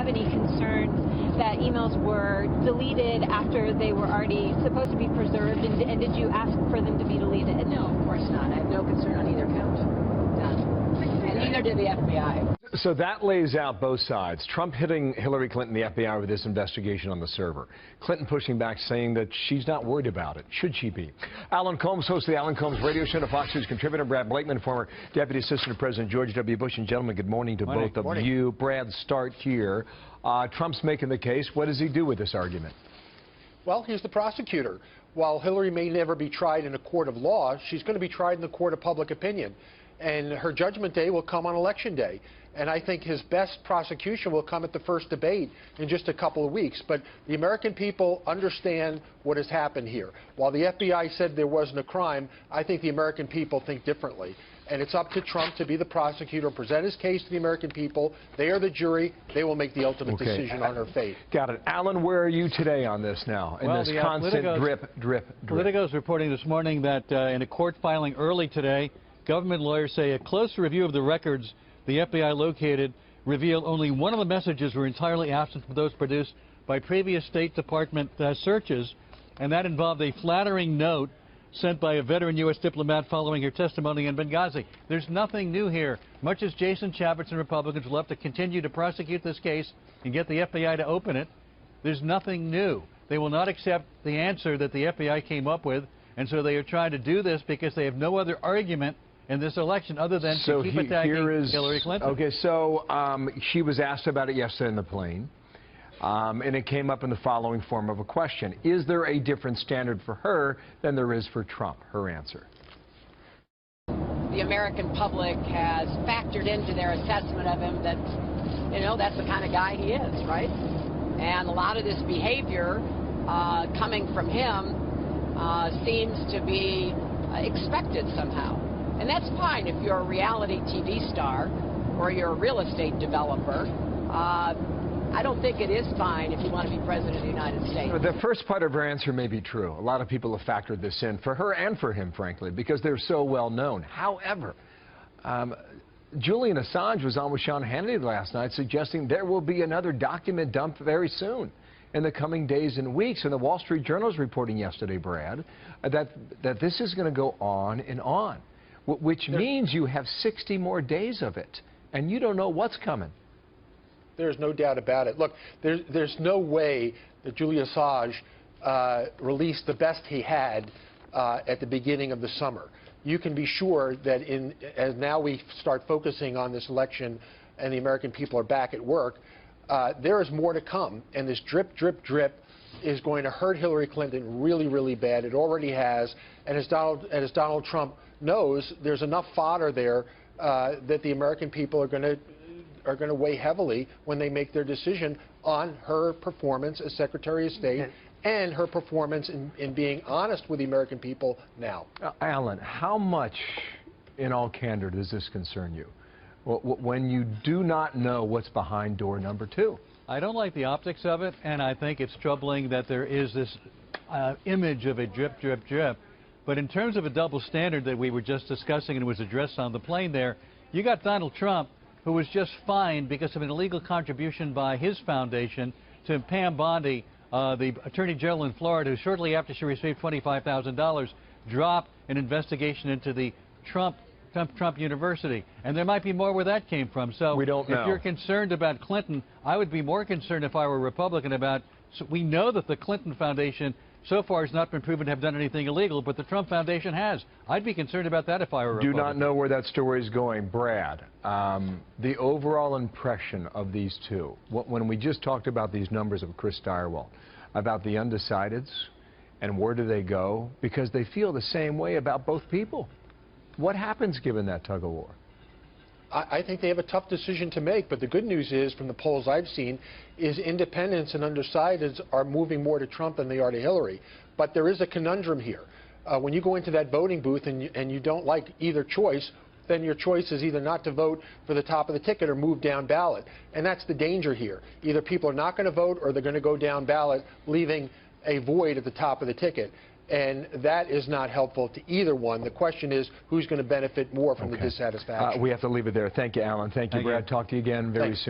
have any concerns that emails were deleted after they were already supposed to be preserved, and did you ask for them to be deleted? No, of course not. I have no concern on either count. None. And neither did the FBI. So that lays out both sides. Trump hitting Hillary Clinton, the FBI, with this investigation on the server. Clinton pushing back, saying that she's not worried about it. Should she be? Alan Colmes, host of the Alan Colmes radio show, Fox News contributor. Brad Blakeman, former Deputy Assistant to President George W. Bush. And gentlemen, good morning to both of you. Brad, start here. Trump's making the case. What does he do with this argument? Well, he's the prosecutor. While Hillary may never be tried in a court of law, she's going to be tried in the court of public opinion. And her judgment day will come on Election Day. And I think his best prosecution will come at the first debate in just a couple of weeks. But the American people understand what has happened here. While the FBI said there wasn't a crime, I think the American people think differently. And it's up to Trump to be the prosecutor, present his case to the American people. They are the jury. They will make the ultimate decision on her fate. Got it. Alan, where are you today on this now? In this constant drip, drip, drip. Politico is reporting this morning that in a court filing early today, government lawyers say a closer review of the records the FBI located revealed only one of the messages were entirely absent from those produced by previous State Department searches, and that involved a flattering note sent by a veteran U.S. diplomat following her testimony in Benghazi. There's nothing new here. Much as Jason Chaffetz and Republicans will have to continue to prosecute this case and get the FBI to open it, there's nothing new. They will not accept the answer that the FBI came up with, and so they are trying to do this because they have no other argument in this election other than to keep attacking Hillary Clinton. Okay, so she was asked about it yesterday in the plane, and it came up in the following form of a question. Is there a different standard for her than there is for Trump? Her answer. The American public has factored into their assessment of him that, you know, that's the kind of guy he is, right? And a lot of this behavior coming from him seems to be expected somehow. And that's fine if you're a reality TV star or you're a real estate developer. I don't think it is fine if you want to be president of the United States. The first part of her answer may be true. A lot of people have factored this in, for her and for him, frankly, because they're so well known. However, Julian Assange was on with Sean Hannity last night suggesting there will be another document dumped very soon in the coming days and weeks. And the Wall Street Journal is reporting yesterday, Brad, that this is going to go on and on. Which means you have 60 more days of it, and you don't know what's coming. There's no doubt about it. Look, there's no way that Julian Assange released the best he had at the beginning of the summer. You can be sure that as now we start focusing on this election and the American people are back at work, there is more to come, and this drip, drip, drip is going to hurt Hillary Clinton really, really bad. It already has, and as Donald Trump knows, there's enough fodder there that the American people are going to weigh heavily when they make their decision on her performance as Secretary of State and her performance in being honest with the American people now. Alan, how much, in all candor, does this concern you when you do not know what's behind door number 2? I don't like the optics of it, and I think it's troubling that there is this image of a drip, drip, drip. But in terms of a double standard that we were just discussing and was addressed on the plane there, you got Donald Trump, who was just fined because of an illegal contribution by his foundation to Pam Bondi, the Attorney General in Florida, who shortly after she received $25,000 dropped an investigation into the Trump University. And there might be more where that came from. So we don't know. If you're concerned about Clinton, I would be more concerned if I were a Republican about, we know that the Clinton Foundation so far has not been proven to have done anything illegal, but the Trump Foundation has. I'd be concerned about that if I were a Republican. Do not know where that story is going. Brad, the overall impression of these two, when we just talked about these numbers of Chris Stirewalt, about the undecideds and where do they go, because they feel the same way about both people. What happens given that tug of war? I think they have a tough decision to make, but the good news is, from the polls I've seen, is independents and undecideds are moving more to Trump than they are to Hillary. But there is a conundrum here. When you go into that voting booth and you don't like either choice, then your choice is either not to vote for the top of the ticket or move down ballot. And that's the danger here. Either people are not going to vote or they're going to go down ballot, leaving a void at the top of the ticket. And that is not helpful to either one. The question is, who's going to benefit more from the dissatisfaction? We have to leave it there. Thank you, Alan. Thank you, Brad. Talk to you again very soon.